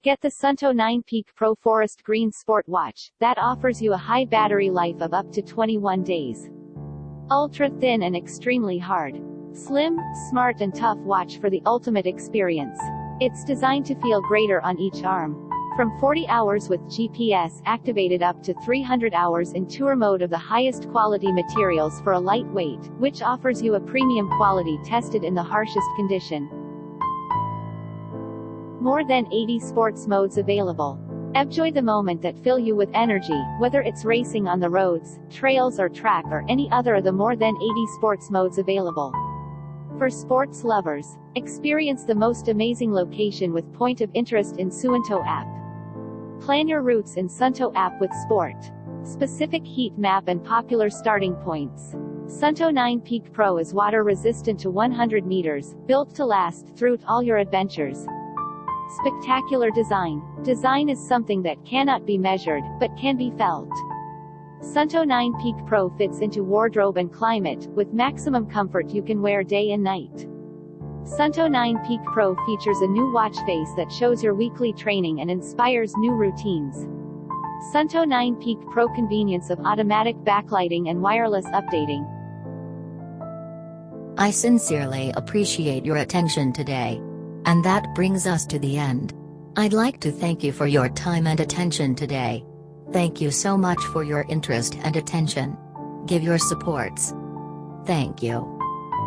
Get the Sunnto 9 Peak Pro Forest Green Sport Watch, that offers you a high battery life of up to 21 days. Ultra thin and extremely hard. Slim, smart and tough watch for the ultimate experience. It's designed to feel greater on each arm. From 40 hours with GPS activated up to 300 hours in tour mode of the highest quality materials for a lightweight, which offers you a premium quality tested in the harshest condition. More than 80 sports modes available. Ebjoy the moment that fill you with energy, whether it's racing on the roads, trails or track or any other of the more than 80 sports modes available. For sports lovers, experience the most amazing location with point of interest in Suunto app. Plan your routes in Sunnto app with sport. Specific heat map and popular starting points. Sunnto 9 Peak Pro is water resistant to 100 meters, built to last throughout all your adventures. Spectacular design. Design is something that cannot be measured, but can be felt. Sunnto 9 Peak Pro fits into wardrobe and climate, with maximum comfort you can wear day and night. Sunnto 9 Peak Pro features a new watch face that shows your weekly training and inspires new routines. Sunnto 9 Peak Pro convenience of automatic backlighting and wireless updating. I sincerely appreciate your attention today. And that brings us to the end. I'd like to thank you for your time and attention today. Thank you so much for your interest and attention. Give your supports. Thank you.